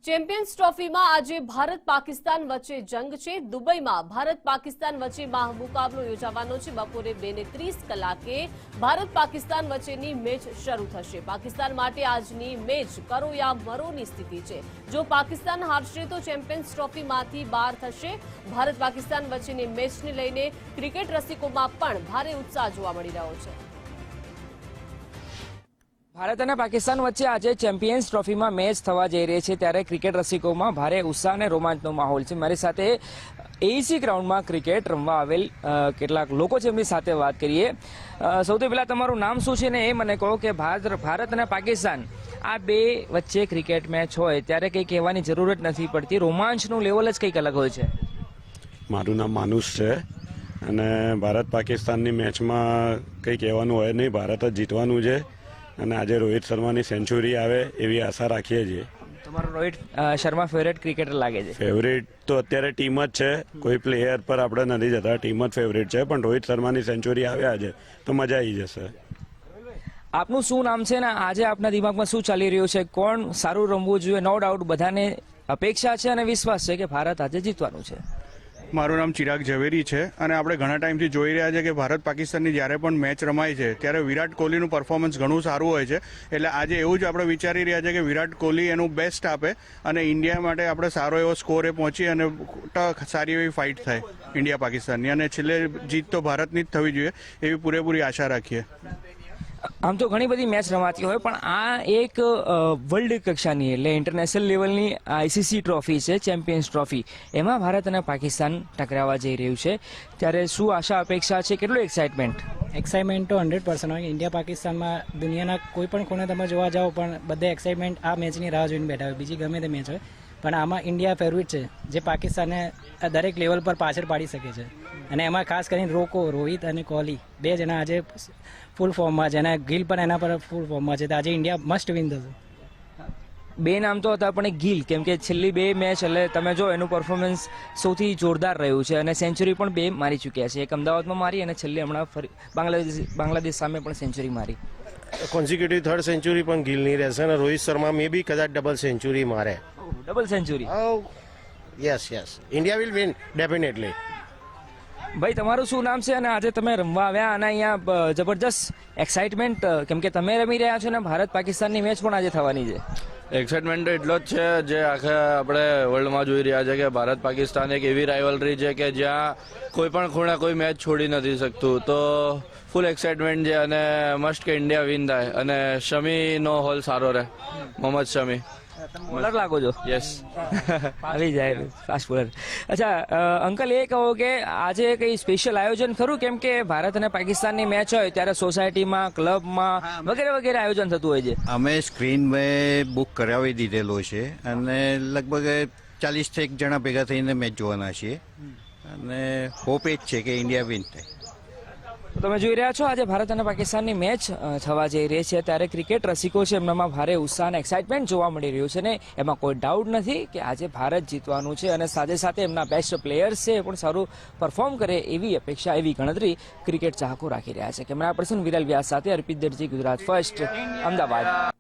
Champions ટ્રોફીમાં આજે ભારત પાકિસ્તાન વચ્ચે જંગ છે। દુબઈમાં ભારત પાકિસ્તાન વચ્ચે મુકાબલો યોજાવાનો છે। બપોરે 2:30 કલાકે ભારત પાકિસ્તાન વચ્ચેની મેચ શરૂ થશે। પાકિસ્તાન માટે આજની મેચ કરો યા મરોની સ્થિતિ છે। જો પાકિસ્તાન હારશે તો ચેમ્પિયન્સ ટ્રોફીમાંથી બહાર થશે। ભારત પાકિસ્તાન વચ્ચેની મેચને લઈને ક્રિકેટ રસિકોમાં પણ ભારે ઉત્સાહ જોવા મળી રહ્યો છે। ભારત અને પાકિસ્તાન વચ્ચે આજે ચેમ્પિયન્સ ટ્રોફીમાં મેચ થવા જઈ રહી છે, ત્યારે ક્રિકેટ રસિકોમાં ભારે ઉત્સાહ અને રોમાંચનો માહોલ છે। મારી સાથે એઈસી ગ્રાઉન્ડમાં ક્રિકેટ રમવા આવેલ કેટલાક લોકો છે, એમની સાથે વાત કરીએ। સૌથી પહેલા તમારું નામ શું છે ને એ મને કહો કે ભારત અને પાકિસ્તાન આ બે વચ્ચે ક્રિકેટ મેચ હોય ત્યારે કંઈ કહેવાની જરૂર જ નથી પડતી, રોમાંચનું લેવલ જ કંઈક અલગ હોય છે। મારું નામ માનુષ છે અને ભારત પાકિસ્તાનની મેચમાં કંઈ કહેવાનું હોય નહીં, ભારત જ જીતવાનું છે અને આજે રોહિત શર્માની સેન્ચુરી આવે એવી આશા રાખીએ છીએ। તમારો રોહિત શર્મા ફેવરેટ ક્રિકેટર લાગે છે? ફેવરેટ તો અત્યારે ટીમ જ છે, કોઈ પ્લેયર પર આપણે નથી જતા, ટીમ જ ફેવરેટ છે, પણ રોહિત શર્માની સેન્ચુરી આવે આજે તો મજા આવી જશે। આપનું શું નામ છે ને આજે આપના દિમાગમાં શું ચાલી રહ્યું છે? કોણ સારું રમવું જોઈએ? નો ડાઉટ બધાને અપેક્ષા છે અને વિશ્વાસ છે કે ભારત આજે જીતવાનું છે। મારું નામ ચિરાગ ઝવેરી છે અને આપણે ઘણા ટાઈમથી જોઈ રહ્યા છે કે ભારત પાકિસ્તાનની જ્યારે પણ મેચ રમાય છે ત્યારે વિરાટ કોહલીનું પરફોર્મન્સ ઘણું સારું હોય છે। એટલે આજે એવું જ આપણે વિચારી રહ્યા છે કે વિરાટ કોહલી એનું બેસ્ટ આપે અને ઇન્ડિયા માટે આપણે સારો એવો સ્કોરે પહોંચી અને સારી એવી ફાઇટ થાય ઇન્ડિયા પાકિસ્તાનની અને છેલ્લે જીત તો ભારતની જ થવી જોઈએ એવી પૂરેપૂરી આશા રાખીએ। આમ તો ઘણી બધી મેચ રમાતી હોય, પણ આ એક વર્લ્ડ કક્ષાની એટલે ઇન્ટરનેશનલ લેવલની આઈસીસી ટ્રોફી છે, ચેમ્પિયન્સ ટ્રોફી, એમાં ભારત અને પાકિસ્તાન ટકરાવા જઈ રહ્યું છે, ત્યારે શું આશા અપેક્ષા છે? કેટલું એક્સાઇટમેન્ટ તો 100% હોય। ઇન્ડિયા પાકિસ્તાનમાં દુનિયાના કોઈ પણ ખૂણે તમે જોવા જાઓ પણ બધે એક્સાઇટમેન્ટ આ મેચની રાહ જોઈને બેઠા હોય, બીજી ગમે તે મેચ હોય, પણ આમાં ઇન્ડિયા ફેવરિટ છે, જે પાકિસ્તાનને દરેક લેવલ પર પાછળ પાડી શકે છે। અને એમાં ખાસ કરીને રોહિત અને કોહલી બે જણા આજે ફૂલ ફોર્મમાં છે અને ગિલ પણ એના પર ફૂલ ફોર્મમાં છે, તો આજે ઇન્ડિયા મસ્ટ વિન થશે। બે નામ તો હતા, પણ એક ગિલ, કેમ કે છેલ્લી બે મેચ એટલે તમે જો એનું પરફોર્મન્સ સૌથી જોરદાર રહ્યું છે અને સેન્ચુરી પણ બે મારી ચૂક્યા છે, એક અમદાવાદમાં મારી અને છેલ્લે હમણાં ફરી બાંગ્લાદેશ સામે પણ સેન્ચુરી મારી। કોન્સિક્યુટિવ થર્ડ સેન્ચુરી પણ ગિલની રહેશે અને રોહિત શર્મા મે બી કદાચ ડબલ સેન્ચુરી મારે। Double century? Yes India will win definitely. ભાઈ તમારું શું નામ છે અને આજે તમે રમવા આવ્યા અને અહીંયા જબરજસ્ત એક્સાઇટમેન્ટ, કેમ કે તમે રમી રહ્યા છો ને ભારત પાકિસ્તાનની મેચ પણ આજે થવાની છે? એક્સાઇટમેન્ટ તો એટલો જ છે જે આખા આપણે વર્લ્ડમાં જોઈ રહ્યા છે કે ભારત પાકિસ્તાન એક એવી રાઇવલરી છે કે જ્યાં કોઈ પણ ખૂણે કોઈ મેચ છોડી નથી શકતું, તો ફૂલ એક્સાઇટમેન્ટ છે અને મસ્ટ કે ઇન્ડિયા વિન થાય અને શમીનો હોલ સારો રહે, મોહમ્મદ શમી। બોલર લાગો છો? યસ આવી જાય ફાસ્ટ બોલર। અચ્છા અંકલ, એ કહો કે આજે કંઈ સ્પેશિયલ આયોજન ખરું? કેમ કે ભારત અને પાકિસ્તાનની મેચ હોય ત્યારે સોસાયટીમાં, ક્લબમાં વગેરે વગેરે આયોજન થતું હોય છે। અમે સ્ક્રીન મેં બુક કરાવી દીધેલો છે અને લગભગ 40 જણા ભેગા થઈને મેચ જોવાના છીએ અને હોપ એ જ છે કે ઇન્ડિયા વિન થાય। તમે જોઈ રહ્યા છો આજે ભારત અને પાકિસ્તાનની મેચ થવા જઈ રહી છે, ત્યારે ક્રિકેટ રસિકો છે એમનામાં ભારે ઉત્સાહ અને એક્સાઇટમેન્ટ જોવા મળી રહ્યું છે ને એમાં કોઈ ડાઉટ નથી કે આજે ભારત જીતવાનું છે અને સાથે સાથે એમના બેસ્ટ પ્લેયર્સ છે એ પણ સારું પરફોર્મ કરે એવી અપેક્ષા, એવી ગણતરી ક્રિકેટ ચાહકો રાખી રહ્યા છે। કેમેરા પર્સન વિરલ વ્યાસ સાથે અર્પિત દરજી, ગુજરાત ફર્સ્ટ, અમદાવાદ।